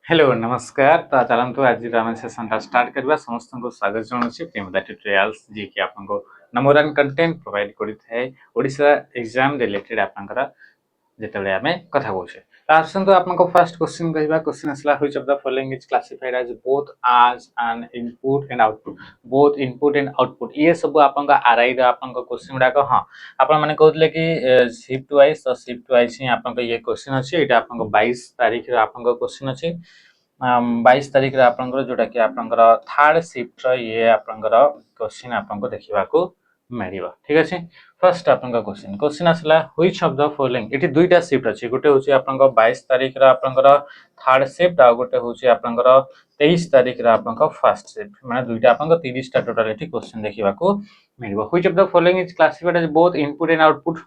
Hello नमस्कार। तो चलतु आज आम सेसन स्टार्ट करवा समस्त को स्वागत जनाऊँ प्रेमदा ट्यूटोरियल्स जी कि आपको नंबर 1 कंटेंट प्रोवाइड करें ओडिशा एग्जाम रिलेटेड आपंकर जिते आम कथा कौचे। तो आसतु आपको फर्स्ट क्वेश्चन कहवा क्वेश्चन आसला which of the following is classified as both आज and input and output both input and output ये सब आपन आरआई क्वेश्चन गुड़ाक हाँ आपण मैंने कहते कि शिफ्ट वाइज तो शिफ्ट वाइज ही आपन ये क्वेश्चन अच्छे ये आप 22 तारीख आपन क्वेश्चन अच्छे 22 तारीख आपंकर जोटा कि आपंकर थर्ड शिफ्ट ये आपंकर क्वेश्चन आपको देखा मिल ठीक अच्छे। फर्स्ट आपंकर क्वेश्चन क्वेश्चन आसला व्हिच ऑफ द फॉलोइंग ये दुईटा शिफ्ट अच्छी गोटे हूँ आपंकर 22 तारीख आपंकर थर्ड शिफ्ट आ गोटे हूँ आपंकर 23 तारीख आपंकर फर्स्ट शिफ्ट मैंने दुईटा आपंकर 30 टा टोटल ये क्वेश्चन देखा मिल which of the following is classified as both input and output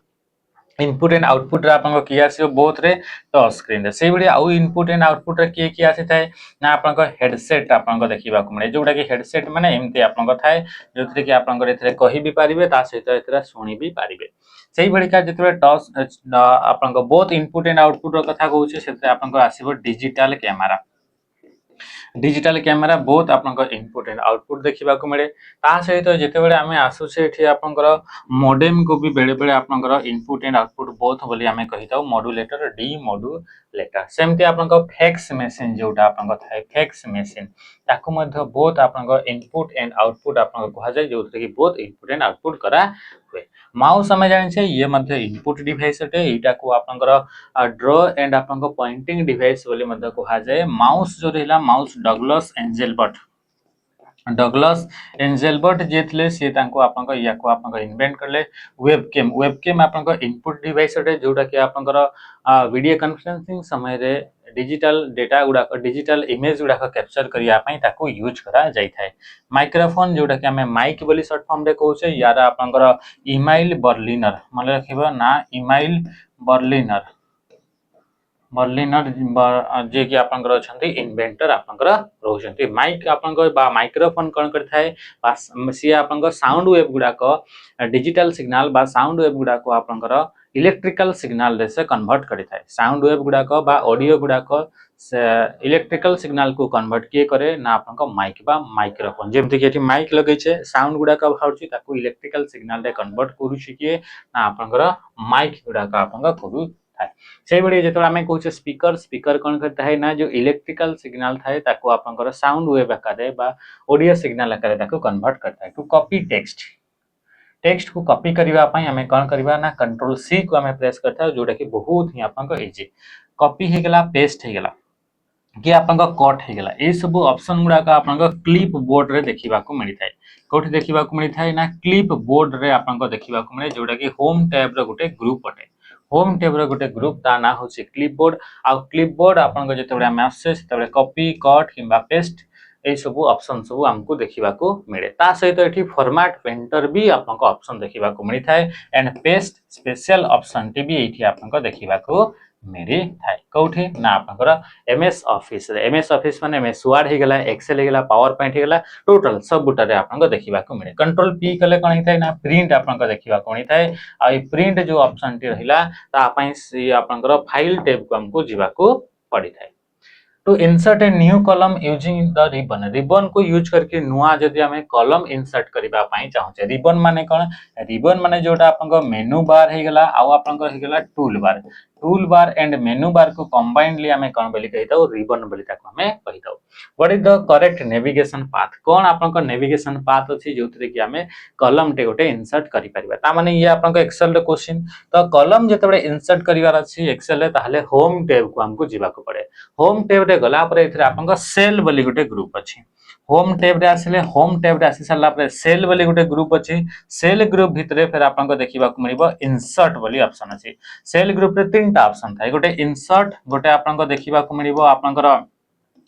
input and output आपन किए आसो बोथ रे टच स्क्रीन रे से आउ इनपुट एंड आउटपुट रे किए आसी थाए ना आपन हेडसेट आपन देखा मिले जोटा कि हेडसेट माने एमती आपन थाए जो कि आपन एथरे कहि भी पारिबे ता सहित एथरे सुनी भी पारिबे सेही बड़िका जतबे टच आपन बोथ इनपुट एंड आउटपुट रो कथा कहूचे सेते आपन आसीबो डिजिटल कैमरा डिजिटल कैमेरा बहुत आपन इनपुट एंड आउटपुट देखा मिले ता सहित जिते आम आसुचे आपंकर मॉडेम को भी बेले बेले आपंकर इनपुट एंड आउटपुट बोथ बोली आम कही था मॉड्यूलेटर डी मॉड्यूलेटर सेमती आपन फैक्स मशीन जोटा आपन थाए फैक्स मशीन ताकू मध्य बोथ आपन इनपुट एंड आउटपुट आपन कह जाए जो कि बोथ इनपुट एंड आउटपुट करा हुए। माउस आम जाने ये मध्य इनपुट डिवाइस अटे यहाँ को आपंकर ड्रॉ एंड आपन पॉइंटिंग डिवाइस बोली मध्य कह जाए। माउस जो रहा माउस डगलस एंजेलबर्ट जे थे सी आपन या इन्वेंट करले। वेबकेम आपन इनपुट डिवाइस अटे जोटा कि आपन वीडियो कॉन्फ्रेंसिंग समय रे डिजिटल डेटा गुड़ाक डिजिटल इमेज गुड़ाक कैप्चर करने यूज करा जाय थाए। माइक्रोफोन जोटा कि आम माइक बोली शॉर्ट फॉर्म रे कहूचे यार आपन इमेल बर्लिनर मन रखिबा ना इमेल बर्लिनर जे कि आपंकर अच्छा इन्वेंटर आपंकर रोचंती माइक आपंकर बा माइक्रोफोन कौन करता सी आपंक साउंड वेव गुड़ाक डिजिटल सिग्नल बा साउंड वेव गुड़ाक आपंकर इलेक्ट्रिकल सिग्नल रे से कन्वर्ट करता है। साउंड वेव गुड़ाक बा ऑडियो गुड़ाक इलेक्ट्रिकल सिग्नल को कन्वर्ट किए करे ना आपंक माइक बा माइक्रोफोन जेमती कि माइक लगे साउंड गुड़ाक बाहर ताकू इलेक्ट्रिकल सिग्नल रे कन्वर्ट करुछि किए ना आपंकर माइक गुड़ाक आपंक करू से बड़ी जो आम कहे स्पीकर स्पीकर कौन करता है ना जो इलेक्ट्रिकल सिग्नल थाए ताको आपंकर साउंड वेव आकार बा ऑडियो सिग्नल आकार ताको कन्वर्ट करता है। टू कॉपी टेक्स्ट को कॉपी करने आम कौन करवा ना कंट्रोल सी को आम प्रेस करता है जोटा कि बहुत ही आपंक इजी कॉपी होगला पेस्ट होगला कि आपंक कट होगला ये सब ऑप्शन गुड़ाक आपंक क्लिप बोर्ड रे देखा मिलता है। कौटी देखा मिलता है ना क्लिप बोर्ड रे आपंक देखा मिले जोटा कि होम टैब रे गोटे ग्रुप अटे। होम टैब रे गोटे ग्रुप ता ना हूँ क्लिपबोर्ड आ क्लिपबोर्ड आपन जो आम आसे कॉपी कट कि पेस्ट ये सब ऑप्शन सब आमको देखा मिले ता सहित ये फॉर्मेट पेंटर भी आपको ऑप्शन देखा मिलता है एंड पेस्ट स्पेशल ऑप्शन टी भी ये आपको देखा मिली थाए कौटी ना आपंकर एमएस ऑफिस माने एमएस वर्ड होगला एक्सेल होगला पावर पॉइंट होगला टोटल सब बुटारे आपको देखा मिले। कंट्रोल पी कले कौन होता है ना प्रिंट आपको देखा मिलता है आ प्रिंट जो ऑप्शन टी रहा आपंकर फाइल टैब को हमको जीवाको पड़ी थाए। To insert a new column using the ribbon को यूज करके नुआ जदि आम कॉलम इंसर्ट करने चाहूचे रिबन माने कौन रिबन माने जोटा आपन मेनू बार होगला आपंकर टूल बार एंड मेनू बार को कंबाइनली आम कौन बोली कही रिबन बोली आम कही what is the correct navigation path कौन आपन नेविगेशन पाथ अच्छी जो कि आम कलम टे गोटे इंसर्ट कर ये आपन एक्सेल क्वेश्चन तो कलम जो इंसर्ट करार अच्छी एक्सेल ताहले होम टैब को हमको जीवाक पड़े। होम टैब रे गला पर एथरे आपन सेल बोली गोटे ग्रुप अच्छी होम टैब रे आसिले होम टैब रे आसी सारला पर सेल बोली गोटे ग्रुप अच्छी सेल ग्रुप भितरे फिर आपन देखा मिलिबो इंसर्ट बोली ऑप्शन अच्छी सेल ग्रुप रे तीनटा ऑप्शन थाए गोटे इंसर्ट गोटे आपन देखा मिलिबो आपनकर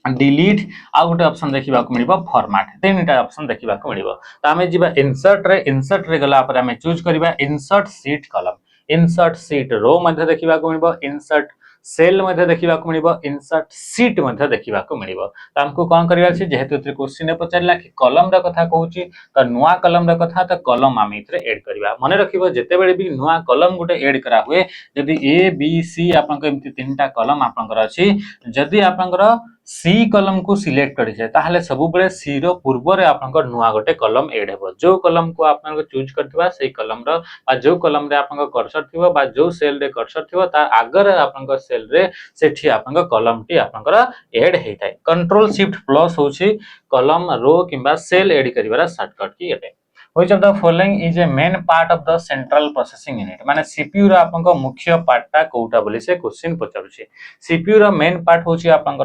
डिलीट आ गोटे ऑप्शन देखा मिलिबो फॉर्मेट तीनटा ऑप्शन देखा मिलिबो तो आमे जिबा इंसर्ट रे गला पर आमे चूज करबा insert sheet column insert sheet row मध्ये देखा मिलिबो इंसर्ट सेल मध्ये देखा मिलिबो इंसर्ट सीट मध्ये देखा मिलिबो तो हमको कौन करबा अछि जेहेतु क्वेश्चन पचारला कि कलम रा कथा कहूची तो नुआ कलम रा कथा तो कलम आम इथरे ऐड करबा मन रखिबो जेते बेले भी नुआ कलम गोटे ऐड करा हुए जदी ए बी सी आपन एमती तीनटा कलम आपनकर अछि जदी आपनकर सी कलम को सिलेक्ट करिछे ताहले सब बेले सी रो पूर्व रे आपनकर नुआ गोटे कलम ऐड हेबो जो कलम को आपन चूज करथिबा सेही कलम रो आ जो कलम रे आपन कर्सर थिबो बा जो सेल रे कर्सर थिबो ता आगर आपन सेल रे सेठी आपन कलम टी आपन ऐड हेइताय कंट्रोल शिफ्ट प्लस होची कलम रो किबा सेल ऐड करिवार शॉर्टकट की एटे Which of the following is a main part of the central processing unit माने सीपीयू रो आपन मुख्य पार्ट टा कोउटा बोली से क्वेश्चन पचारुछि सीपीयू रो मेन पार्ट होछि आपन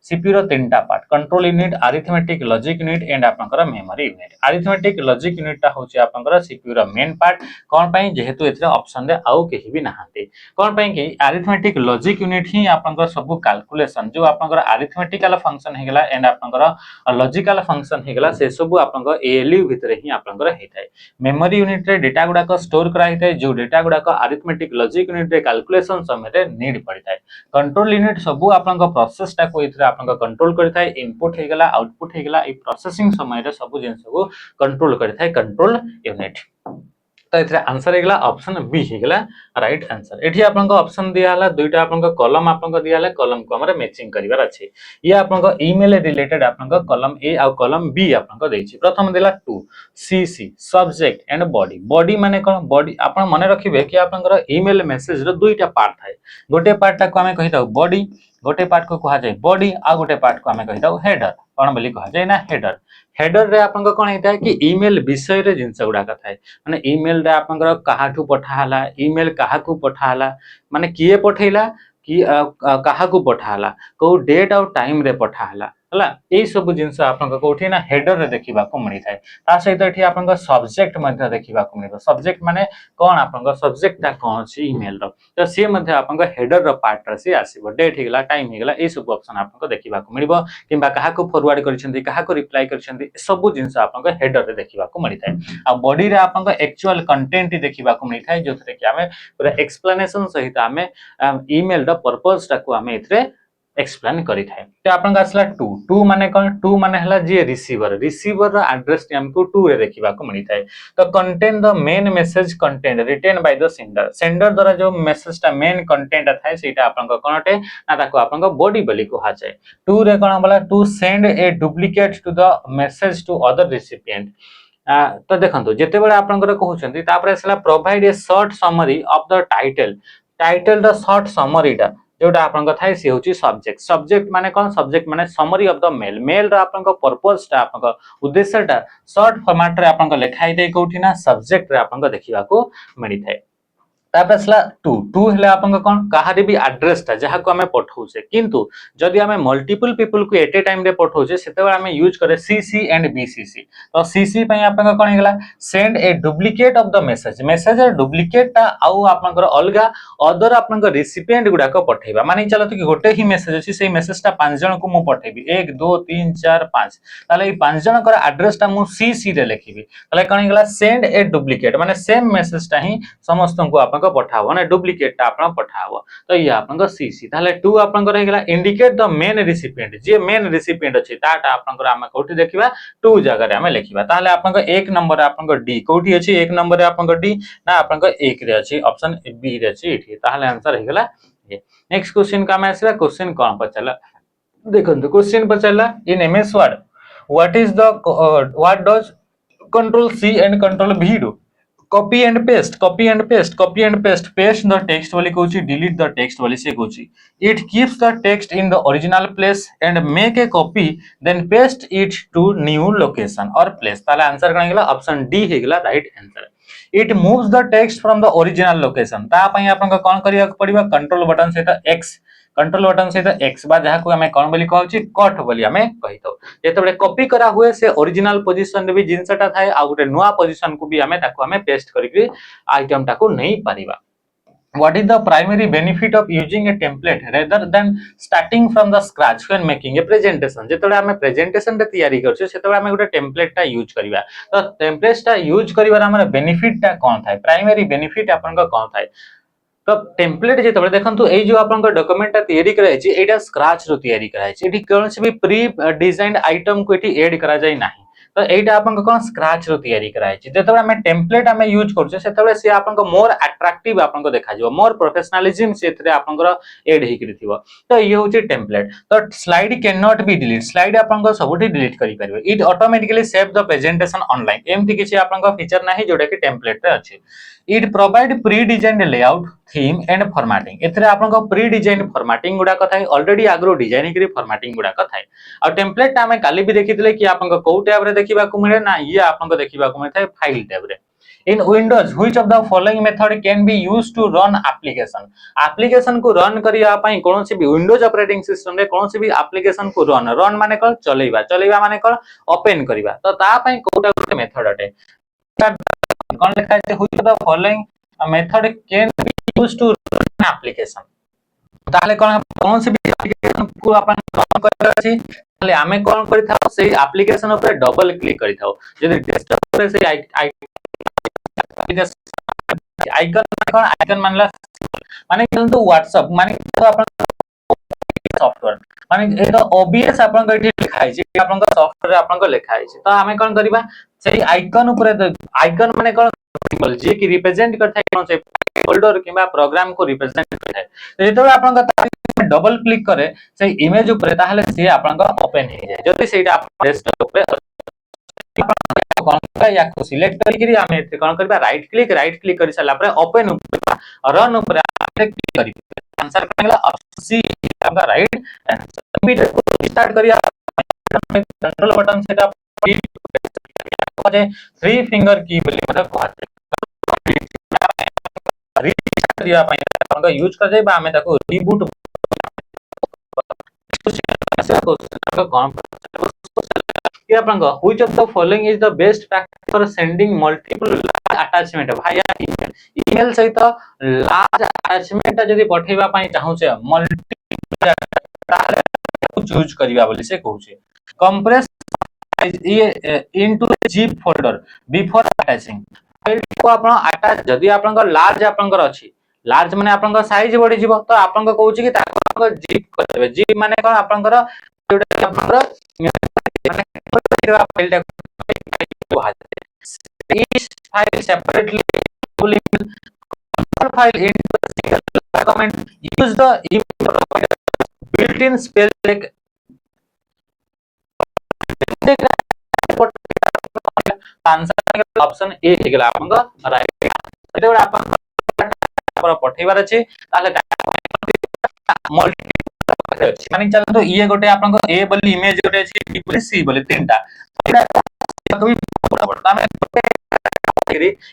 सीपीयू रो तीनटा part control unit arithmetic logic unit and आपन memory unit arithmetic logic unit टा होछि आपन सीपीयू रो मेन पार्ट कोन पई जेहेतु एथरे ऑप्शन रे आउ केही भी नाहांती कोन पई कि अरिथमेटिक लॉजिक यूनिट ही आपन सब कैलकुलेशन जो आपन अरिथमेटिकल फंक्शन हे गेला एंड आपन लॉजिकल फंक्शन हे गेला से सब आपन एएलयू भितरे ही आपन मेमोरी यूनिट रे डेटा गुडा को स्टोर करा हिताय जो डेटा गुडा को अरिथमेटिक लॉजिक यूनिट रे कैलकुलेशन समय रे नीड पड़िताय कंट्रोल यूनिट सब आपन प्रोसेस टा को इथरे आपन कंट्रोल करथाय इनपुट हे गेला आउटपुट हे गेला ई प्रोसेसिंग समय रे सब जिंस को कंट्रोल करथाय कंट्रोल यूनिट तो इथरे आंसर हे गेला ऑप्शन बी हे गेला राइट आंसर एठी आपन को ऑप्शन दिया हला दुईटा आपन को कॉलम आपन को दिया हला कॉलम को हमरे मैचिंग करिवार अछि ये आपन को ईमेल रिलेटेड आपन को कॉलम ए और कॉलम बी आपन को देछि प्रथम देला 2 CC subject and body body माने कोन बॉडी आपन मने रखिबे कि आपन को ईमेल मेसेज रो दुईटा पार्ट थाए गोटे पार्ट टा को हमें कहिताउ बॉडी गोटे पार्ट को कहा जाय बॉडी आ गोटे पार्ट को हमें कहिताउ हेडर कोन बोली कहा जाय ना हेडर हेडर रे आपन को कोन हेता कि ईमेल विषय रे जिंस गुडा का थाए माने ईमेल रे आपन को काहाठू पठाला ईमेल काहाकू पठाला माने किए पठैला कि काहाकू पठाला को डेट और टाइम रे पठाला हला ए सब जिंस आपन को कोठी ना हेडर रे देखिबा को मिली थाए ता सहित एठी आपन को सब्जेक्ट मध्ये देखिबा को मिलबो सब्जेक्ट माने कोन आपन को सब्जेक्ट ता कोन छी ईमेल रो तो से मध्ये आपन को हेडर रो पार्ट रे से आसीबो डेट हिगला टाइम हिगला ए सब ऑप्शन आपन को देखिबा को मिलबो किबा काहा को फॉरवर्ड करिसेंती काहा को रिप्लाई करिसेंती सब जिंस आपन को हेडर रे देखिबा को मिली थाए आ बॉडी रे आपन को एक्चुअल कंटेंट देखिबा को मिली थाए जोथरे कि हमें पूरा एक्सप्लेनेशन सहित हमें ईमेल द पर्पस टा को हमें इथरे एक्सप्लेन करी थाए तो आपन का असला 2 माने कोन 2 माने हला जे रिसीवर रिसीवर रो एड्रेस टी हमको 2 रे देखिबा को मिली थाए तो content the main message content written by the sender sender द्वारा जो मेसेज टा मेन कंटेंट थाए सेटा आपन को कोनटे ना ताको आपन को बॉडी बोली को हा जाय 2 रे कोन बोला to send a duplicate to the message to other recipient तो देखंतु जेते बेले आपन को कहउछंती तापर असला provide a short summary of the title the short summary टा जोटा आपन को थाई से होची सब्जेक्ट सब्जेक्ट माने कोन सब्जेक्ट माने समरी ऑफ द मेल रो आपन को पर्पस टा आपन को उद्देश्य टा शॉर्ट फॉर्मेट रे आपन को लिखाई दे कोठी ना सब्जेक्ट रे आपन को देखिबा को मिली थाए तापसला 2 हेले आपन को कोन कहारे भी एड्रेस ता जहा को हमें पठाउ छे किंतु जदी हमें मल्टीपल पीपल को एट ए टाइम रे पठाउ छे सेते बेला हमें यूज करे सीसी एंड बीसीसी तो सीसी पई आपन को कोन हेला send a duplicate of the message duplicate ता आउ आपन को अलगा अदर आपन को रिसिपिएंट गुडा को पठाइबा माने चलत कि गोटे ही मेसेज अछि सेही मेसेज ता 5 जन को मु पठाइबी 1 2 3 4 5 ताले ई 5 जन कर एड्रेस ता मु सीसी रे लिखिबी ताले कोन हेला सेंड ए डुप्लीकेट माने सेम मेसेज ता ही समस्त को आपन को पठावो ना डुप्लीकेट ता आपन पठावो तो ये आपन को सीसी ताले 2 आपन को रहिगला इंडिकेट द मेन रिसिपिएंट जे मेन रिसिपिएंट अछि ताटा आपन को हम कोठी देखिबा 2 जगह रे हम लिखिबा ताले आपन को 1 नंबर आपन को डी कोठी अछि 1 नंबर रे आपन को डी ना आपन को 1 रे अछि ऑप्शन बी रे अछि एठी ताले आंसर रहिगला ये नेक्स्ट क्वेश्चन का मैं आसला क्वेश्चन कोन पचला देखंतु क्वेश्चन पचला in MS Word what does control C and control V do copy and paste paste the text वाली कोची delete the text वाली से Kochi it keeps the text in the original place and make a copy then paste it to new location or place ताले answer कण गेला option D हे गेला right answer it moves the text from the original location ता पई आपन को कोन करिया पड़िबा control button से x कंट्रोल बटन से x बा जहा को हमें कोन बोली कहउची कट बोली हमें कहितो जेते बडे कॉपी करा हुए से ओरिजिनल पोजीशन रे भी जिंसटा थाए आ गुटे नुवा पोजीशन को भी हमें ताको हमें पेस्ट करिके आइटम टा को नहीं Paribas What is the primary benefit of using a template rather than starting from the scratch when making a presentation? जेतबे हमें प्रेजेंटेशन रे तैयारी करछे सेतबे हमें गुटे टेम्पलेट टा यूज करिबा तो टेम्पलेट टा यूज करिवार हमर बेनिफिट टा कोन थाए प्राइमरी बेनिफिट आपन को कोन थाए तो टेम्पलेट जेतबे देखंतु एई जो आपन को डॉक्यूमेंट ता तैयारी कराय छी एटा स्क्रैच रो तैयारी कराय छी एठी कोनसे भी प्री डिजाइन्ड आइटम को एठी ऐड करा जाय नाही तो एटा आपन कोन स्क्रैच रो तयारी कराय छि जेते हमें टेम्पलेट हमें यूज करछे सेते से आपन को मोर अट्रैक्टिव आपन को देखा जिवो मोर प्रोफेशनलिज्म सेतरे आपन को एड हे करि थिवो तो ये होछि टेम्पलेट तो slide can not be delete slide आपन को सबुठी डिलीट करि परिबे it automatically save the presentation online एमति किछि आपन को फीचर नाही जोडा कि टेम्पलेट रे अछि it provide pre designed layout theme and formatting एथरे आपन को प्री डिजाइन फॉर्मेटिंग गुडा कथाय ऑलरेडी आग्रो डिजाइन करी फॉर्मेटिंग गुडा कथाय आ टेम्पलेट ता हमें काली भी देखिथिले कि आपन को को टैब रे देखिबा को मिले ना ये आपन को देखिबा को मिले फाइल टैब रे in windows which of the following method can be used to run application application को रन करिया पई कोनोसी भी विंडोज ऑपरेटिंग सिस्टम रे कोनोसी भी एप्लीकेशन को रन माने को चलेबा माने को ओपन करिबा तो ता पई कोटा गुटे मेथड अटे कोन लिखा है which of the following method can be used to run application ताले कोन से भी एप्लीकेशन को अपन रन करबा अछि ताले हमें कोन करिथाओ सेही एप्लीकेशन ऊपर डबल क्लिक करिथाओ यदि डेस्कटॉप रे से आइकन मानला माने तो व्हाट्सएप माने तो अपन सॉफ्टवेयर माने ए तो ओबीएस अपन को एठी लिखाइ छै अपन को सॉफ्टवेयर अपन को लिखाइ छै तो हमें कोन करबा सेही आइकन ऊपर आइकन माने कोन सिंबल जे कि रिप्रेजेंट करथा कोन से फोल्डर किबा प्रोग्राम को रिप्रेजेंट करथा तो जेतो अपन को डबल क्लिक करे से इमेज ऊपर ताहले से अपन को ओपन हे जाय जति सेटा अपन डेस्कटॉप पे कोन या को सिलेक्ट करी हम एते कोन करबा राइट क्लिक करि साला पर ओपन ऊपर रन ऊपर क्लिक करी आंसर करला ऑप्शन सी आपका राइट आंसर भी स्टार्ट करिया कंट्रोल बटन से आप थ्री फिंगर की बोली मतलब कहते रीस्टार्ट दिया पई अपन का यूज कर जाय बा हमें ताको रीबूट कि अपन को which of the following is the best practice for sending multiple attachment Bhaya email सहित लार्ज अटैचमेंट जदी पठेबा पई चाहू छे मल्टी यूज करिया बोली से कहू छे कंप्रेस ये into zip folder before attaching file को आपण अटैच जदी आपण को लार्ज आपण को अछि लार्ज माने आपण को साइज बढ़ी जिवो तो आपण को कहू छी कि ताको जिप करबे जिप माने कोन आपण को जोडा आपण को file each file separately file into a single document use the built-in spell check answer option A हे गेला अपन राइट एते बडा अपन पर पठेबार अछि ताले मल्टी अछि माने चल तो ये गोटे अपन को ए बोली इमेज गोटे अछि बी बोली सी बोली तीनटा कभी हमें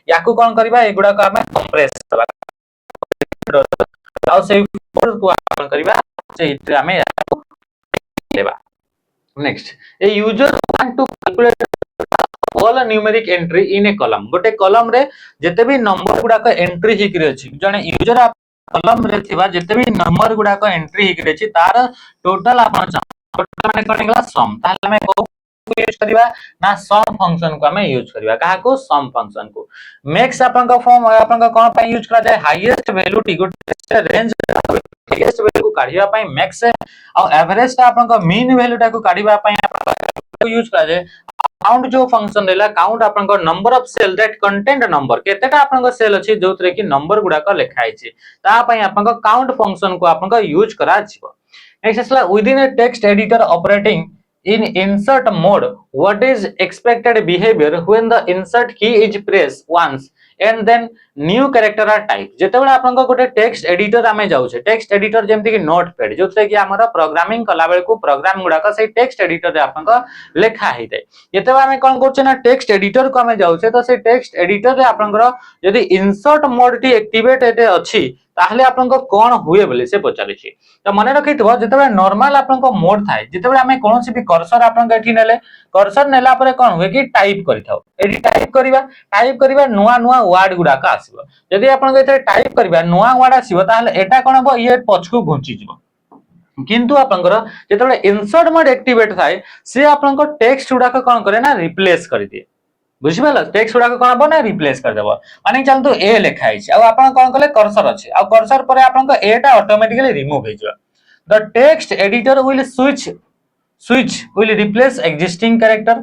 याकू कोन करबा एगुडा को हमें कंप्रेस करबा आ से को अपन करबा से हमें लेबा next a user want to calculate all numeric entry in a column गोटे कॉलम रे जते भी नंबर गुडा को एंट्री हिकरे अछि जने यूजर कॉलम रे थिबा जते भी नंबर गुडा को एंट्री हिकरे अछि तार टोटल अपन टोटल माने कोन सम ताले हमें यूज करबा ना सम फंक्शन को हमें यूज करबा कहा को सम फंक्शन को मैक्स अपन का फॉर्म अपन का कोन पय यूज करा जाय हाईएस्ट वैल्यू टी गोटे रेंज हाईएस्ट वैल्यू को काढिबा पय मैक्स और एवरेज ता अपन का मीन वैल्यू ता को काढिबा पय अपन यूज करा जाय काउंट जो फंक्शन रेला काउंट अपन को number of cell that content number केतेटा अपन को सेल अछि जोतरे कि नंबर गुडा को लिखा आइछि ता पय अपन को काउंट फंक्शन को अपन को यूज करा छिबो नेक्स्ट असला within A text editor operating in insert mode what is expected behavior when the insert key is pressed once and then new character are type जेते बेला आपन को गोटे टेक्स्ट एडिटर आमे जाउ छे टेक्स्ट एडिटर जेमति कि नोटपैड जोते कि हमर प्रोग्रामिंग कला बेल को प्रोग्राम गुडा का से टेक्स्ट एडिटर रे आपन को लेखा हेते जेते आमे कोन करछे ना टेक्स्ट एडिटर को आमे जाउ छे तो से टेक्स्ट एडिटर रे आपन को यदि इंसर्ट मोड टी एक्टिवेट एते अछि ताहले आपन को कोन हुए बोले से पचारि छी तो मने रखितबो जेते नॉर्मल आपन को मोड थाए जेते हमें कोनोसी भी कर्सर आपन एठी नेले कर्सर नेला परे कोन हुए कि टाइप करिथाओ एठी टाइप करिबा नुवा नुवा वर्ड गुडा का आसीबो यदि आपन को एथे टाइप करिबा नुवा वर्ड आसीबो ताहले एटा कोन हो ये पछकु घुंची जिवो किंतु आपनकर जेते इंसर्ट मोड एक्टिवेट थाए से आपन को टेक्स्ट गुडा का कोन करे ना रिप्लेस कर दिए बुझिबला टेक्स्ट गुडा को कोन बना रिप्लेस कर देबो माने चल तो ए लिखा है आ आपन कोन कले कर्सर अछि आ कर्सर पर आपन को ए टा ऑटोमेटिकली रिमूव हे जो the text editor will switch will replace existing character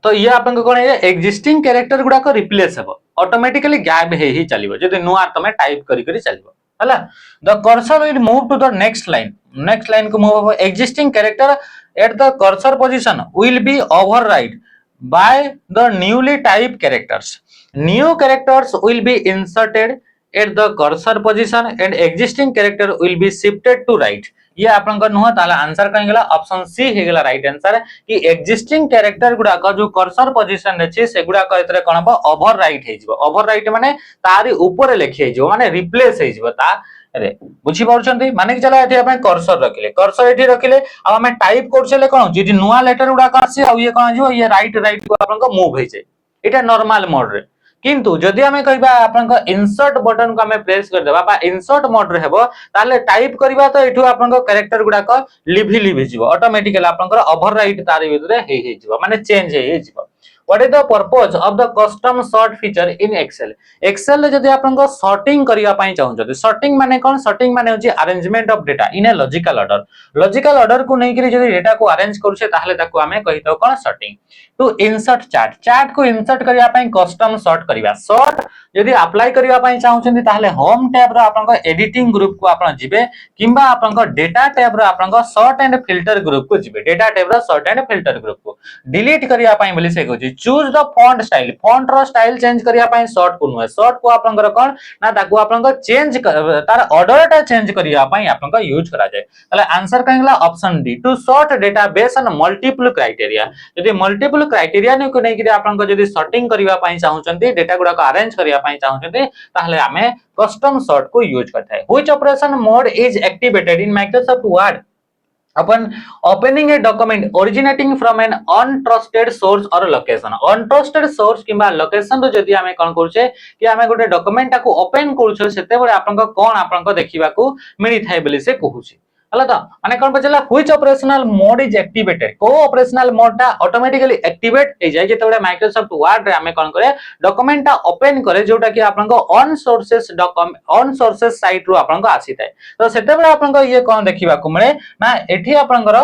तो ये आपन कोन है एग्जिस्टिंग कैरेक्टर गुडा को रिप्लेस हेबो ऑटोमेटिकली गैप ही चलिबो जदि नुआ तमे टाइप करी करी चलिबो हला the cursor will move to the next line को मूव हो existing character at the cursor position will be override by the newly type characters new characters will be inserted at the cursor position and existing character will be shifted to right ये आपन नुह ताला answer कहीं गला option C हे गला right answer कि existing character गुडा का जो कर्सर पोजीशन अछि से गुडा का एतरे कोन हो ओवरराइट हे जिवो ओवरराइट माने तारी ऊपर लिखि हे जिवो माने रिप्लेस हे जिवो ता अरे बुझी पाउछंती माने कि चला एठी आपण कर्सर एठी रखिले आ हमें टाइप करछले कोन जेठी नुवा लेटर गुडा का आसी आ ये कोन जिवो ये राइट को आपन को मूव हे जाय एटा नॉर्मल मोड रे किंतु जदि हमें कहबा आपन को इंसर्ट बटन को हमें प्रेस कर देबा बा इंसर्ट मोड रे हेबो ताले टाइप करबा तो एठु आपन को कैरेक्टर गुडा को लिभि जिवो ऑटोमेटिकली आपन को ओवरराइट तारि भितरे हे जिवो माने चेंज हे जिवो what is the purpose of the custom sort feature in Excel Excel जदि आपन को सॉर्टिंग करिया पई चाहू जदि सॉर्टिंग माने कोन सॉर्टिंग माने होची arrangement of data in a logical order को नै करी जदि डेटा को अरेंज करूछे ताहले ताको हमें कहितो कोन सॉर्टिंग टू इंसर्ट चार्ट को इंसर्ट करिया पई कस्टम सॉर्ट करिया सॉर्ट जदि अप्लाई करिया पई चाहू छथि ताहले होम टैब रो आपन को एडिटिंग ग्रुप को आपन जिबे किबा आपन को डेटा टैब रो आपन को सॉर्ट एंड फिल्टर ग्रुप को जिबे डेटा टैब रो सॉर्ट एंड फिल्टर ग्रुप को डिलीट करिया पई बोली से कहू चूज द फॉन्ट रो स्टाइल चेंज करिया पई शॉर्ट को नुए शॉर्ट को आपन कोन ना ताको आपन को चेंज तार ऑर्डर टा चेंज करिया पई आपन को यूज करा जाय तले आंसर कहिला option D to sort data base on multiple criteria यदि मल्टीपल क्राइटेरिया ने को नै कि आपन को यदि सॉर्टिंग करिया पई चाहू छथि डेटा गुडा को अरेंज करिया पई चाहू छथि ताहले हमें कस्टम सॉर्ट को यूज करता है which operation mode is activated in Microsoft word upon opening a document originating from an untrusted source or location untrusted source किबा लोकेशन रो जदी हमें कोन करूछे कि हमें गोटे डॉक्यूमेंट को ओपन करूछे सेते बळे आपन को कोन आपन को देखिबा को मिली थाय बोली से कहूची हला तो माने कोन पचला which operational mode is activated को ऑपरेशनल मोड ता ऑटोमेटिकली एक्टिवेट हे जाय जेते बळे माइक्रोसॉफ्ट वर्ड रे हमें कोन करे डॉक्यूमेंट ता ओपन करे जोटा कि आपन को ऑन सोर्सेस साइट रो आपन को आसी थाय तो सेते बळे आपन को ये कोन देखिबा को मिले ना एठी आपन को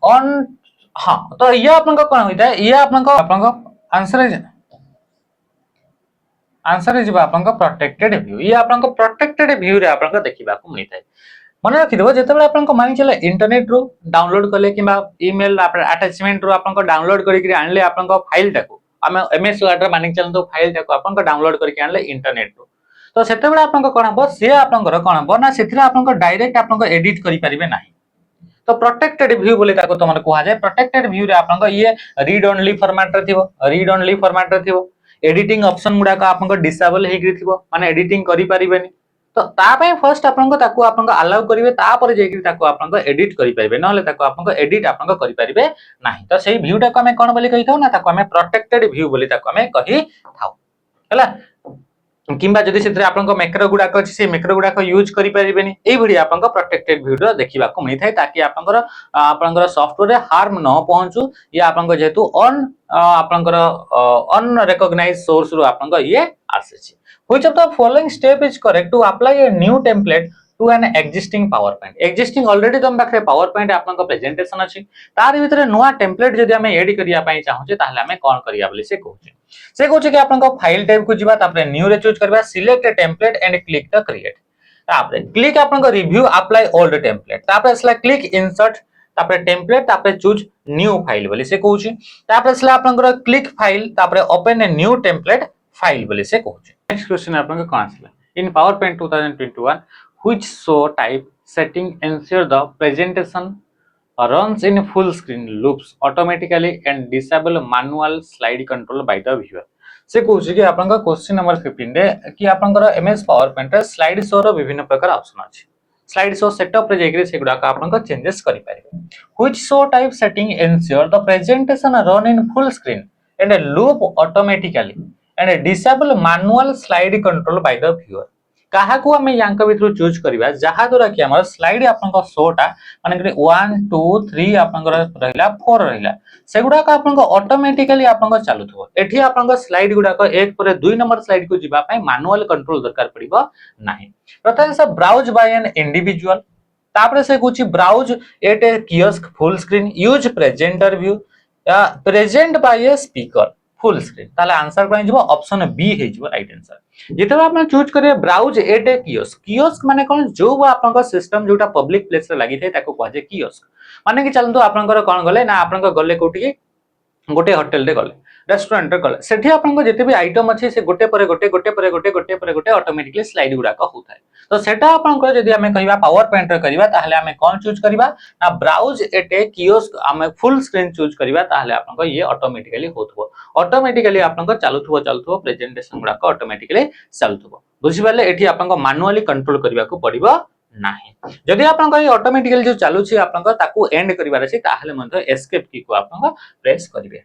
ऑन हां तो ये आपन को कोन होइता ये आपन को आंसर इज आपन को प्रोटेक्टेड व्यू ये आपन को प्रोटेक्टेड व्यू रे आपन को देखिबा को मिली थाय मन रखि देबो जेते बळे आपन को मानि चले इंटरनेट रो डाउनलोड करले किबा ईमेल अटैचमेंट रो आपन को डाउनलोड करि कि आनले आपन को फाइल टाको हम एमएस वर्ड रे मानि चले तो फाइल टाको आपन को डाउनलोड करि कि आनले इंटरनेट रो तो सेते बळे आपन को कोन हबो से आपन को कोन हबो ना सेथिरा आपन को डायरेक्ट आपन को एडिट करि परिबे नाही तो प्रोटेक्टेड व्यू बोले ताको तमन कोहा जाय प्रोटेक्टेड व्यू रे आपन को ये रीड ओनली फॉर्मेट रे थिबो एडिटिंग ऑप्शन गुडा का आपन को डिसेबल हे कि थिबो माने एडिटिंग करि परिबेनी तो ता पय फर्स्ट आपन को ताको आपन को अलाउ करिवे ता पर जे कि ताको आपन को एडिट करि परिबे नहले ताको आपन को एडिट आपन को करि परिबे नाही तो सेही व्यू टा को हमें कोन बोली कहि थाउ ना ताको हमें प्रोटेक्टेड व्यू बोली ताको हमें कहि थाउ हला किंबा जदि सेतरे आपन को मैक्रो गुडा को से मैक्रो गुडा को यूज करि परिबेनी एई भडी आपन को प्रोटेक्टेड व्यू रो देखिबा को मिली थाय ताकि आपन को सॉफ्टवेयर रे हार्म न पहुंचू या आपन को जेतु आपन को अनरिकॉग्नाइज्ड सोर्स रो आपन को ये आसे Which of the following step is correct to apply a new template to an existing PowerPoint? Existing already तुम पाखरे PowerPoint आपन को प्रेजेंटेशन अछि तार भितरे नया टेम्पलेट जदि हमें ऐड करिया पई चाहू छे ताहले हमें कोन करिया बोली से कहू छे कि आपन को फाइल टाइप को जिबा तापरे न्यू रे चूज करबा select A template and click the create तापरे क्लिक आपन को रिव्यू अप्लाई ओल्ड टेम्पलेट तापरे असला क्लिक इंसर्ट तापरे टेम्पलेट तापरे चूज न्यू फाइल बोली से कहू छे तापरे असला आपन को क्लिक फाइल तापरे open a new template file बोली से कहू छे नेक्स्ट क्वेश्चन आपन को कोन आसला इन PowerPoint 2021 which show type setting ensure the presentation runs in full screen loops automatically and disable manual slide control by the viewer से कहू कि आपन का क्वेश्चन नंबर 15 रे कि आपन को एमएस PowerPoint रे स्लाइड शो रो विभिन्न प्रकार ऑप्शन अछि स्लाइड शो सेटअप रे जेकरे सेगुडा का आपन को चेंजेस करि पारे which show type setting ensure the presentation run in full screen and loop automatically and disable manual slide control by the viewer काहा को हमें यांक भितरु चूज करबा जहा द्वारा कि हमर स्लाइड आपन को शोटा माने कि 1 2 3 आपन को रहिला 4 रहिला सेगुडा का आपन को ऑटोमेटिकली आपन को चालुथो एठी आपन को स्लाइड गुडा को एक पर 2 नंबर स्लाइड को जिबा पई मैनुअल कंट्रोल दरकार पड़िबो नाही प्रथम से ब्राउज बाय एन इंडिविजुअल तापर से कुछ browse at a kiosk full screen use presenter view present by a speaker full screen ताले आंसर कोन जिवो ऑप्शन बी हे जिवो राइट आंसर जेते आपण चूज करिवे browse at a kiosk kiosk माने कोन जो आपन सिस्टम जोटा पब्लिक प्लेस रे लागि थे ताको कहै छै कियोस्क माने कि चलंतु आपन कोन गले ना आपन गले कोठी गोटे होटल रे गले रेस्टोरेंट रे गले सेठी आपन जेते भी आइटम अछि से गोटे पर गोटे ऑटोमेटिकली स्लाइड गुडा का होता है तो सेटा आपन को जदी हमें कहिबा पावर पॉइंट रे करिबा ताहले हमें कोन चूज करिबा ना ब्राउज एट ए कियोस्क हमें फुल स्क्रीन चूज करिबा ताहले आपन को ये ऑटोमेटिकली होथबो ऑटोमेटिकली आपन को चालुथबो प्रेजेंटेशन गुडा को ऑटोमेटिकली चलथबो बुझि पाले एठी आपन को मैनुअली कंट्रोल करिबा को पड़िबो नाही जदी आपन को ऑटोमेटिकली जो चालू छी आपन को ताकू एंड करिबार अछि ताहले मन एस्केप की को आपन को प्रेस करिवे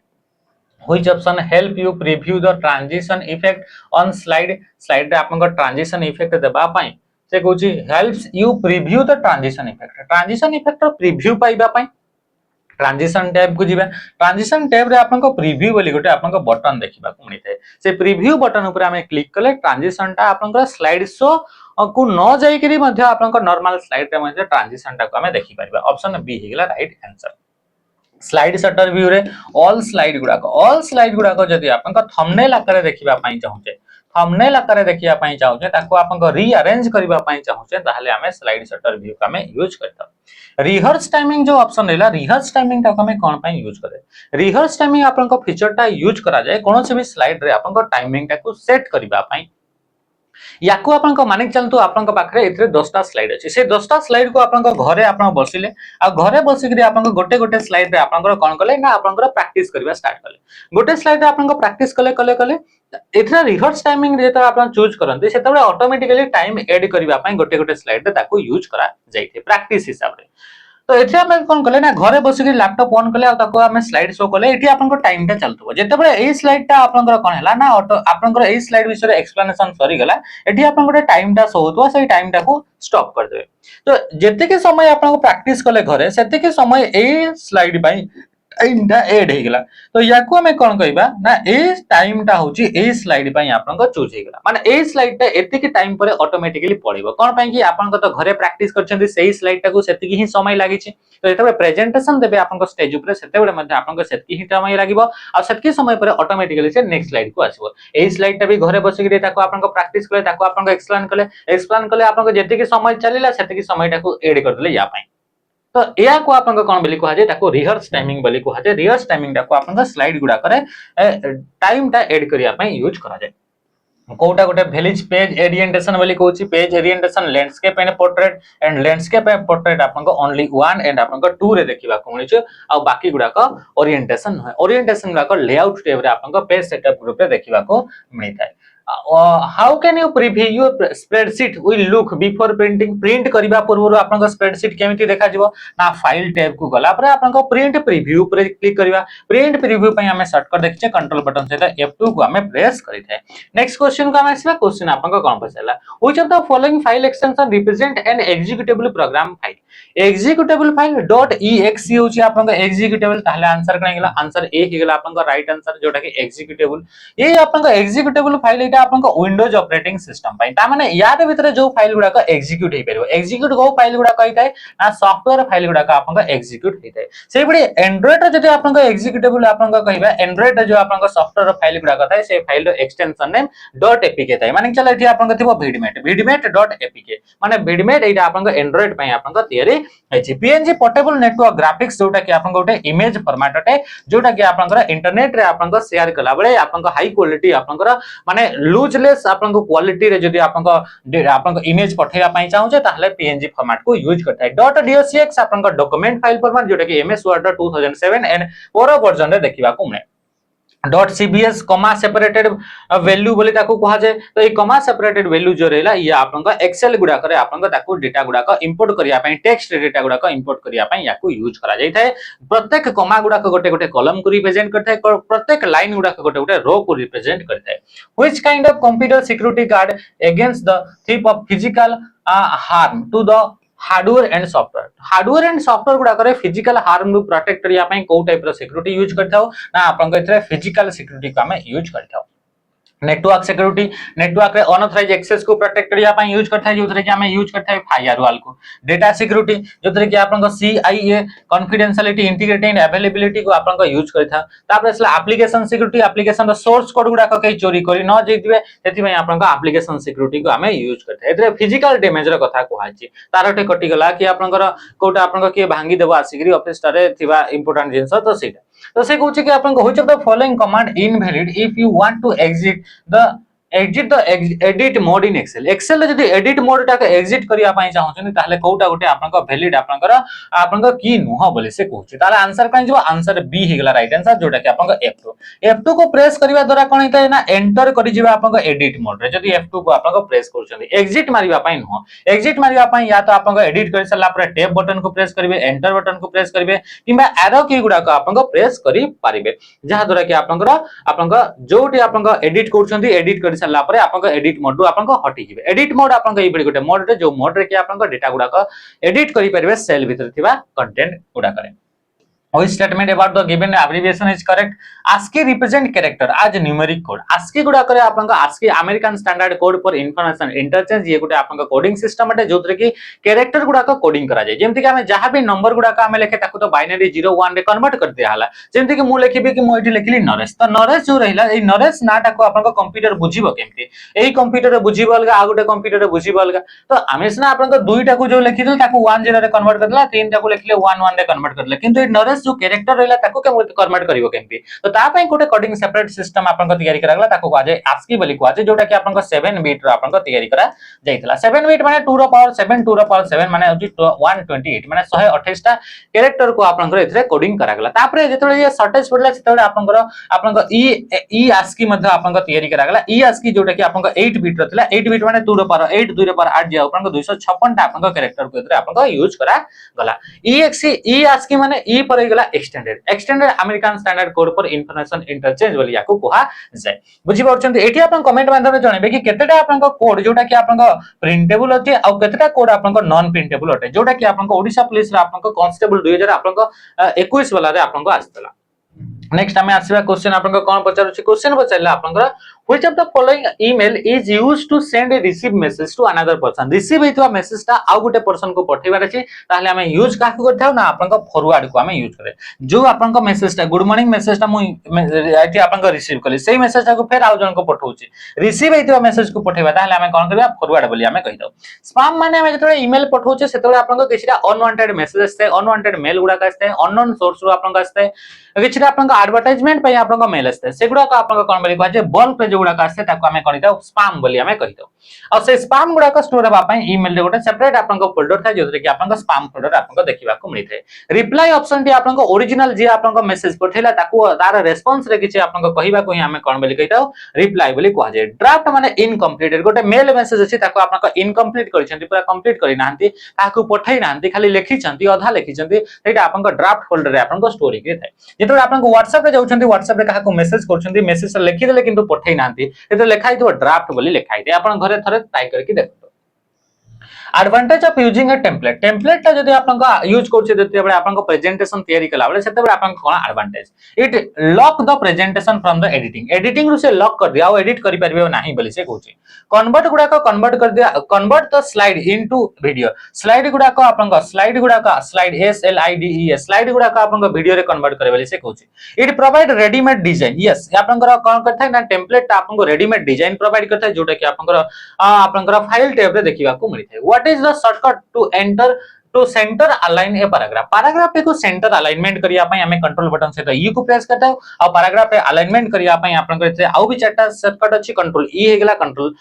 which option help you preview the transition effect on slide slide रे आपन को ट्रांजिशन इफेक्ट देबा पई से कहूची helps you preview the transition effect रो प्रीव्यू पाइबा पई ट्रांजिशन टैब को जीवा ट्रांजिशन टैब रे आपन को प्रीव्यू बोली गोटे आपन को बटन देखिबा को मिलते से प्रीव्यू बटन ऊपर हमें क्लिक कले ट्रांजिशन टा आपन को स्लाइड शो को न जाई करी मध्ये आपन को नॉर्मल स्लाइड रे मध्ये ट्रांजिशन टा को हमें देखि परबा ऑप्शन बी हेगला right answer slide sorter view रे ऑल स्लाइड गुडा को जदी आपन को थंबनेल आकार देखिबा पई चाहूचे थंबनेल आकार देखिबा पई चाहूचे ताको आपन को रीअरेंज करबा पई चाहूचे ताहले हमें स्लाइड शटर व्यू का में यूज करता रिहर्स टाइमिंग जो ऑप्शन रहला रिहर्स टाइमिंग ता हमें कोन पई यूज करे रिहर्स टाइमिंग आपन को फीचर टा यूज करा जाय कोन से भी स्लाइड रे आपन को टाइमिंग टा को सेट करबा पई याकू आपन को मानिक चलतु आपन को पाखरे एथरे 10टा स्लाइड अछि से 10टा स्लाइड को आपन को घरे आपन बसिले आ घरे बसि कि आपन को गोटे स्लाइड रे आपन को कोन कले ना आपन को प्रैक्टिस करबा स्टार्ट कले गोटे स्लाइड रे आपन को प्रैक्टिस कले एथरे रिहर्स टाइमिंग रे त आपन चूज करनते सेतबे ऑटोमेटिकली टाइम ऐड करबा पई गोटे स्लाइड रे ताको यूज करा जाइते प्रैक्टिस हिसाब रे तो एथि हम कोन कले ना घरे बसि कि लैपटॉप ऑन कले आ ताको हम स्लाइड शो कले एथि आपन को टाइम टा चलतबो जेतेबे एई स्लाइड टा आपन को कोन हला ना ऑटो आपन को एई स्लाइड विषय एक्सप्लेनेशन सरी गला एथि आपन को टाइम टा शो होतबो सेई टाइम टा को स्टॉप कर देबे तो जेते के समय आपन को प्रैक्टिस कले घरे सेते के समय एई स्लाइड पई टाइम एड हे गेला तो याकू हमें कोन कहबा ना ए टाइम टा होची ए स्लाइड पई आपन को चूज हे गेला माने ए स्लाइड टा एते के टाइम पर ऑटोमेटिकली पड़िबो कोन पई कि आपन को तो घरे प्रैक्टिस करछन्ती सेही स्लाइड टा को सेति की ही समय लागि छि तो जेतबे प्रेजेंटेशन देबे आपन को स्टेज ऊपर सेते बेले मध्ये आपन को सेति ही समय लागिबो आ सेति समय पर ऑटोमेटिकली से नेक्स्ट स्लाइड को आसीबो ए स्लाइड टा भी घरे बसि कि ताको आपन को प्रैक्टिस कले ताको आपन को एक्सप्लेन कले आपन को जेति की समय चलिला सेति की समय टा को ऐड कर देले या पई तो या को आपन को कोन बोली को हाजे ताको रिहर्स टाइमिंग बोली को हाजे रिहर्स टाइमिंग ता को आपन को स्लाइड गुडा करे टाइम टा ऐड करिया पई यूज करा जाय कोटा गोटे विलेज पेज ओरिएंटेशन बोली कहूची page orientation landscape and landscape portrait आपन को ओनली 1 एंड आपन को 2 रे देखिबा को मिलछ आ बाकी गुडा को ओरिएंटेशन है ओरिएंटेशन गुडा को लेआउट टैब रे आपन को पेज सेटअप ग्रुप रे देखिबा को मिलता है how can you preview your spreadsheet will look before printing print करिबा पूर्व आपन को स्प्रेडशीट केमिति देखा जिवो ना फाइल टैब को गला पर आपन को प्रिंट प्रीव्यू पर क्लिक करिबा प्रिंट प्रीव्यू पई हमें शॉर्टकट देखिचे कंट्रोल बटन से F2 को हमें प्रेस करिथे नेक्स्ट क्वेश्चन को हमें आसीबा क्वेश्चन आपन को कोन पछला which of the following file extension represent an executable program file executable file .exe होची आपन को एग्जीक्यूटेबल ताहले आंसर कने गेला आंसर ए ही गेला आपन को राइट आंसर जोटा कि एग्जीक्यूटेबल ये आपन को एग्जीक्यूटेबल फाइल एटा आपन को विंडोज ऑपरेटिंग सिस्टम पई ता माने यार भीतर जो फाइल गुडा को एग्जीक्यूट हे परबो एग्जीक्यूट गो फाइल गुडा कहिताय ना सॉफ्टवेयर फाइल गुडा का आपन को एग्जीक्यूट हेताय से बडी एंड्रॉइड रे जदी आपन को एग्जीक्यूटेबल आपन को कहिबा एंड्रॉइड रे जो आपन को सॉफ्टवेयर फाइल गुडा कथाय से फाइल रो एक्सटेंशन नेम .apk थाय माने चला एठी आपन को थिबो vidmate.apk माने vidmate एटा आपन को एंड्रॉइड पई आपन को तयारी अछि png पोर्टेबल नेटवर्क ग्राफिक्स जोटा कि आपन को गोटे इमेज फॉर्मेट अटे जोटा कि आपन को इंटरनेट रे आपन को शेयर कला बळे आपन को हाई क्वालिटी आपन को माने लूजलेस आपन को क्वालिटी रे जदी आपन को इमेज पठेया पई चाहू ताहले png फॉर्मेट को यूज करथाय .docx आपन को डॉक्यूमेंट फाइल फॉर्मेट जोटा कि ms word 2007 एंड पोरो वर्जन रे देखिबा को मिले .cbs कॉमा सेपरेटेड वैल्यू बोली ताको कहा जाय तो ए कॉमा सेपरेटेड वैल्यू जो रहला ये आपन को एक्सेल गुडा करे आपन को ताको डेटा गुडा को इंपोर्ट करिया पई टेक्स्ट डेटा गुडा को इंपोर्ट करिया पई याको यूज करा जाय थाए प्रत्येक कॉमा गुडा को गोटे कॉलम को रिप्रेजेंट करथाय प्रत्येक लाइन गुडा को गोटे रो को रिप्रेजेंट करथाय which kind of computer security guard against the theft of physical harm to the hardware and software गुडा करे फिजिकल हार्म नु प्रोटेक्ट करिया पई को टाइप रो सिक्योरिटी यूज करथाओ ना आपन को एथरे फिजिकल सिक्योरिटी को हमें यूज करथाओ नेटवर्क सिक्योरिटी नेटवर्क रे अनऑथराइज एक्सेस को प्रोटेक्ट करिया पई यूज करथा है जोथरे कि हमें यूज करथा है फायरवॉल को डेटा सिक्योरिटी जोथरे कि आपन को CIA confidentiality integrity and availability को आपन को यूज करथा तापर असला application security application the source code गुडा को कई चोरी करी न जेतिबे सेति में आपन को एप्लीकेशन सिक्योरिटी को हमें यूज करथा एतरे फिजिकल डैमेज रो कथा कोहाची तारटे कटि गला कि आपन को कोटा आपन को के भांगी देबो आसिगिरी ऑफिस रे थिबा इंपोर्टेंट जिंस तो सेटा तो से कहूँ कि आपन को which of the following command invalid if you want to exit the edit mode in excel जदी एडिट मोड टा के एग्जिट करिया पई चाहछन ताले कोटा गोटे आपन को वैलिड आपन को की नुह बोले से कहूची ताले आंसर काई जो आंसर बी हे गला राइट आंसर जोटा कि आपन को F2 को प्रेस करिवा द्वारा कोन हिता ना एंटर करि जिबा आपन को एडिट मोड रे जदी F2 को आपन को प्रेस करछन एग्जिट मारिवा पई नुह एग्जिट मारिवा पई या तो आपन को एडिट कर सला पर टैब बटन को प्रेस करिवे एंटर बटन को प्रेस करिवे किबा एरो की गुडा को आपन को प्रेस करि पारिबे जहा द्वारा कि आपन को जोटी आपन को एडिट करछन एडिट कर सला पर आपन को एडिट मोड रु आपन को हटि जिवे एडिट मोड आपन को ई बडी गोटे मोड रे जो मोड रे कि आपन को डेटा गुडा को एडिट करि परिबे सेल भीतर थिबा कंटेंट गुडा करे Which statement about the given abbreviation is correct? ASCII represent character as numeric code. ASCII गुडा करे आपन को ASCII American standard code for information interchange ये गुटे आपन को कोडिंग सिस्टम अटे जोतरे कि कैरेक्टर गुडा को कोडिंग करा जाय जेमति कि हमें जहां भी नंबर गुडा का हमें लेखे ताको तो बाइनरी 0 1 रे कन्वर्ट कर दिया हला जेमति कि मु लेखिबे कि मु एठी लेखिली नरेश तो नरेश जो रहिला ए नरेश नाटा को आपन को कंप्यूटर बुझिबो केमति एई कंप्यूटर बुझिबो अलगा आ गुटे कंप्यूटर बुझिबो अलगा तो हमें ना आपन को दुईटा को जो लेखिदल ताको 1 0 रे कन्वर्ट करला तीनटा को लेखिले 1 1 रे कन्वर्ट करले किंतु ए नरेश जो कैरेक्टर रहिला ताको के कन्वर्ट करिवो केमति तो ता पई कोटे कोडिंग सेपरेट सिस्टम आपन को तैयारी करागला ताको काजे ASCII बोली काजे जोटा कि आपन को 7 बिट रो आपन को तैयारी करा जाइतला 7 बिट माने 2 रो पावर 7 2 रो पावर 7 माने होची 128 माने 128 टा कैरेक्टर को आपन को एथरे कोडिंग करागला तापरे जेतले ये शॉर्टेज पडला सेतले आपन को ई ASCII मध्ये आपन को तैयारी करागला ई ASCII जोटा कि आपन को 8 बिट रो थिला 8 बिट माने 2 रो पावर 8 2 रो पावर 8 जे आपन को 256 टा आपन को कैरेक्टर को एथरे आपन को यूज करा गला ई ASCII माने ई पर गला extended American standard code for information interchange बोली याको कहा जाय बुझी परछन एठी आपन कमेंट माध्यम रे जणेबे कि केतेटा आपन को कोड जोटा कि आपन को प्रिंटेबल अटे आ केतेटा कोड आपन को नॉन प्रिंटेबल अटे जोटा कि आपन को ओडिसा पुलिस रे आपन को कांस्टेबल 2000 आपन को 21 वाला रे आपन को आस्तला नेक्स्ट हमें आसीबा क्वेश्चन आपन को कोन पचारछि क्वेश्चन पचारला आपन को which of the following email is used to send a receive message to another person receive हेतवा मेसेज ता आ गुटे पर्सन को पठेबार अछि ताले हमें यूज काकू करथाउ ना आपन को फॉरवर्ड को हमें यूज करे जो आपन को मेसेज ता गुड मॉर्निंग मेसेज ता मु आइटी आपन को रिसीव कले सेही मेसेज ता को फेर आउ जन को पठौछि रिसीव हेतवा मेसेज को पठेबा ताले हमें कोन करबा फॉरवर्ड बोली हमें कहि दो स्पैम माने हमें जतले ईमेल पठौछि सेतले आपन को किछटा अनवांटेड मेसेज आस्ते अनवांटेड मेल गुडा का आस्ते अननोन सोर्स रो आपन को आस्ते किछटा आपन को एडवर्टाइजमेंट पे आपन को मेल आस्ते सेगुडा को आपन को कोन बोली कहजे बल्क पे जो गुडा का आस्ते ताको हमें करिता स्पैम बोली हमें कहितो और से स्पैम गुडा को स्टोर हेबा पई ईमेल रे गोटे सेपरेट आपन को फोल्डर था जोतरे कि आपन को स्पैम फोल्डर आपन को देखिबा को मिलथे रिप्लाई ऑप्शन टी आपन को ओरिजिनल जे आपन को मेसेज पठेला ताको तार रेस्पॉन्स रे किछि आपन को कहिबा को ही हमें कोन बोली कहितो रिप्लाई बोली कह जे ड्राफ्ट माने इनकम्प्लीटेड गोटे मेल मेसेज अछि ताको आपन को इनकम्प्लीट करिसंती पूरा कंप्लीट करि नाहंती ताको पठै नाहंती खाली लेखिसंती आधा लेखिसंती सेटा आपन को ड्राफ्ट फोल्डर रे आपन को स्टोरी के थाए जेतो आपन को WhatsApp रे जाउछंती WhatsApp रे काहा को मेसेज करछंती मेसेज लेखि देले किंतु पठै नाहंती एतो लेखाइ तो ड्राफ्ट बोली लेखाइ दे आपन घरे थरे ट्राई करके देखो advantage of using a template template ता जदी आपन को यूज करछे देते बळे आपन को प्रेजेंटेशन तयारी कला बळे सेते बळे आपन कोन advantage it lock the presentation from the editing रु से लॉक कर दिया और एडिट करि परबे नाही बोली से कहूची कन्वर्ट गुडा को कन्वर्ट कर दिया convert the slide into video slide गुडा को आपन को स्लाइड SLIDE स्लाइड गुडा को आपन को वीडियो रे कन्वर्ट करे बोली से कहूची it provide readymade design yes आपन को कोन करथाय ना टेम्पलेट ता आपन को रेडीमेड डिजाइन प्रोवाइड करथाय जोटा कि आपन को फाइल टैब रे देखिबा को मिलथे what is the shortcut to center align a paragraph को सेंटर अलाइनमेंट करिया पई हमें कंट्रोल बटन से तो ई को प्रेस करता हो और पैराग्राफ पे अलाइनमेंट करिया पई आपन को आउ भी चारटा शॉर्टकट अछि कंट्रोल ई हे गेला कंट्रोल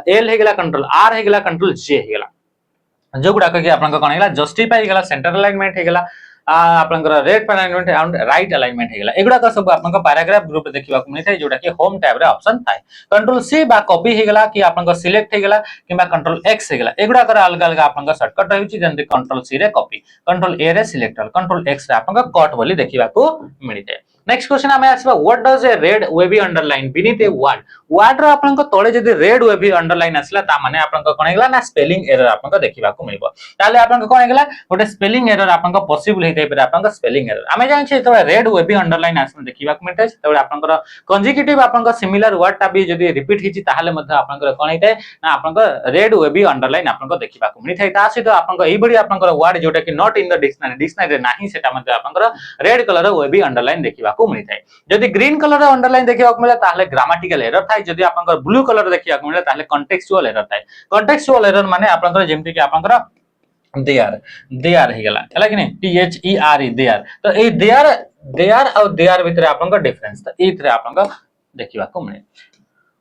एल हे गेला कंट्रोल आर हे गेला कंट्रोल जे हे गेला जो गुडा के आपन को कोन हेला जस्टिफाई हे गेला सेंटर अलाइनमेंट हे गेला आपन को red alignment and right alignment हे गेला एगुडा का सब आपन को पैराग्राफ ग्रुप देखिबा को मिलथाय जोटा कि होम टैब रे ऑप्शन थाय कंट्रोल सी बा कॉपी हे गेला कि आपन को सिलेक्ट हे गेला किबा कंट्रोल एक्स हे गेला एगुडा कर अलग अलग आपन को शॉर्टकट रहउची जंती कंट्रोल सी रे कॉपी कंट्रोल ए रे सिलेक्ट कंट्रोल एक्स रे आपन को कट बोली देखिबा को मिलथाय नेक्स्ट क्वेश्चन आमे आसीबा what does a red wavy underline beneath a word word रो आपन को तळे जदी रेड वेवी अंडरलाइन आसला ता माने आपन को कोन हेगला ना स्पेलिंग एरर आपन को देखिबा को मिलबो ताले आपन को कोन हेगला गोटे स्पेलिंग एरर आपन को पॉसिबल हेतै पर आपन को स्पेलिंग एरर आमे जान छै तळे रेड वेवी अंडरलाइन आसला देखिबा को मिलतै तळे आपन को कंसेक्यूटिव आपन को सिमिलर वर्ड ता भी जदी रिपीट हिची ताहाले मध्ये आपन को कोन हेतै ना आपन को रेड वेवी अंडरलाइन आपन को देखिबा को मिलतै ता सहित आपन को एई बडी आपन को वर्ड जोटा कि नॉट इन द डिक्शनरी नाही सेटा मध्ये आपन को रेड कलर वेवी अंडरलाइन देखिबा को मिलतै जदि ग्रीन कलर अंडरलाइन देखिबा को मिले ताहले ग्रामेटिकल एरर थाय जदि आपन ब्लू कलर देखिबा को मिले ताहले कॉन्टेक्चुअल एरर थाय कॉन्टेक्चुअल एरर माने आपन जेमति कि आपन देयर हे गेला हला कि नै THERE देयर तो ए देयर और देयर भितर आपन डिफरेंस तो एथरे आपन देखिबा को मिले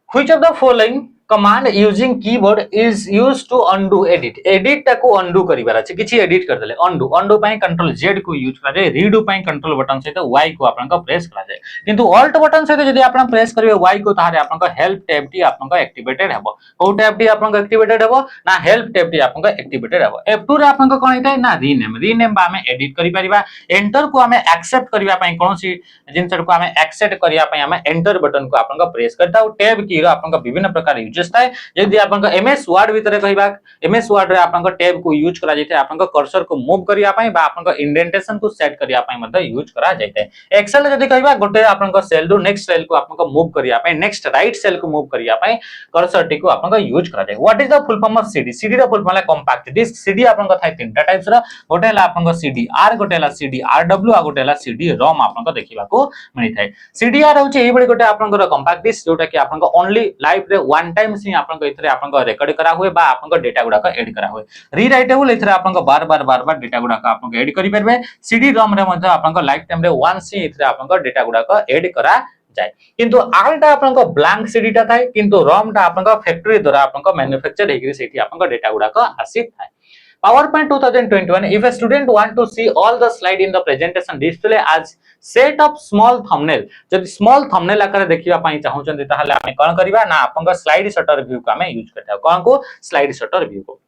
which of the following command using keyboard is used to undo edit edit टाको अनडू करिवार अछि किछि एडिट कर देले अनडू अनडू पई कंट्रोल जेड को यूज करा जाय रीडू पई कंट्रोल बटन सहित वाई को आपन को प्रेस करा जाय किंतु ऑल्ट बटन सहित जदि आपन प्रेस करिवे वाई को तारे आपन को हेल्प टैब टी आपन को एक्टिवेटेड हेबो को टैब टी आपन को एक्टिवेटेड हेबो ना हेल्प टैब टी आपन को एक्टिवेटेड हेबो F2 रे आपन को कोन हेतै ना रीनेम बा हमें एडिट करि परिबा एंटर को हमें एक्सेप्ट करिवा पई कोनसी जिनसर को हमें एक्सेप्ट करिया पई हमें एंटर बटन को आपन को प्रेस करता टैब की रो आपन को विभिन्न प्रकार यूजेस थाय यदि आपन को एमएस वर्ड भीतर कहबा एमएस वर्ड रे आपन को टैब को यूज करा जायते आपन को कर्सर को मूव करिया पई बा आपन को इंडेंटेशन को सेट करिया पई मध्ये यूज करा जायते एक्सेल यदि कहबा गोटे आपन को सेल दु नेक्स्ट सेल को आपन को मूव करिया पई नेक्स्ट राइट सेल को मूव करिया पई कर्सर टी को आपन को यूज करा जाय what is the full form of CD CD रो फुल फॉर्म है कॉम्पैक्ट डिस्क सीडी आपन को थाय तीनटा टाइप्स रो गोटे हला आपन को सीडीआर गोटे हला सीडीआरडब्ल्यू आ गोटे हला सीडी रोम आपन को देखिबा को मिलि थाय सीडीआर होचे एई बडी गोटे आपन को कॉम्पैक्ट डिस्क जोटा कि आपन को ओनली लाइफ रे वन टाइम से आपन को इथरे आपन को रिकॉर्ड करा हुए बा आपन को डेटा गुडा को ऐड करा हुए रीराइटेबल इथरे आपन को बार बार डेटा गुडा को आपन को ऐड करि परबे सीडी रोम रे मध्ये आपन को लाइफ टाइम रे वन से इथरे आपन को डेटा गुडा को ऐड करा जाय किंतु आलटा आपन को ब्लैंक सीडी टा थाय किंतु रोम टा आपन को फैक्ट्री द्वारा आपन को मैन्युफैक्चर हेकि सेठी आपन को डेटा गुडा को आसी थाय PowerPoint 2021 if a student want to see all the slide in the presentation display as set of small thumbnail जदि small thumbnail आकार देखिबा पई चाहौ छथि ताहाले हम कोन करिबा ना आपन को स्लाइड शटर व्यू को हम यूज करता कोन को स्लाइड शटर व्यू को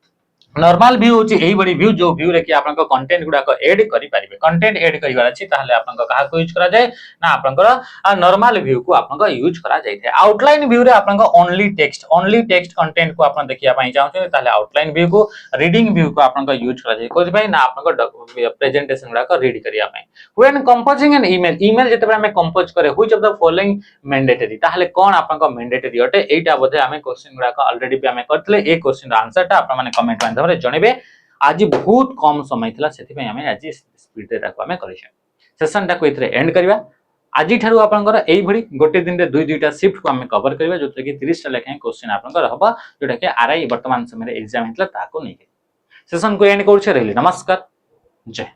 नॉर्मल व्यू होची एही बडी व्यू जो व्यू रे कि आपन को कंटेंट गुडा को ऐड करि परिबे कंटेंट ऐड करिवार अछि ताहाले आपन को कहा को यूज करा जाय ना आपन को नॉर्मल व्यू को आपन को यूज करा जाय थे आउटलाइन व्यू रे आपन को ओनली टेक्स्ट कंटेंट को आपन देखिया पई चाहौ छै ताहाले आउटलाइन व्यू को रीडिंग व्यू को आपन को यूज करा जाय कोइ भाई ना आपन को प्रेजेंटेशन गुडा को रीड करिया पई व्हेन कंपोजिंग एन ईमेल जते हम कंपोज करे which of the following mandatory ताहाले कोन आपन को मैंडेटरी अटे एटा बोधे हम क्वेश्चन गुडा को ऑलरेडी भी हम करथले ए क्वेश्चन रो आंसर ता आपन माने कमेंट माध्यम रे जणेबे आज बहुत कम समय थिला सेति पई हम आज स्पीड रे ताको हम करिसे सेशन ता को इथरे एंड करबा आज ठारू आपनकर एई भडी गोटे दिन रे दुईटा शिफ्ट को हम कवर करबा जोते कि 30 टा लेखे क्वेश्चन आपनकर रहबा जोटा कि आरआई वर्तमान समय रे एग्जाम हितला ताको नै सेशन को एंड करछे रहली नमस्कार जय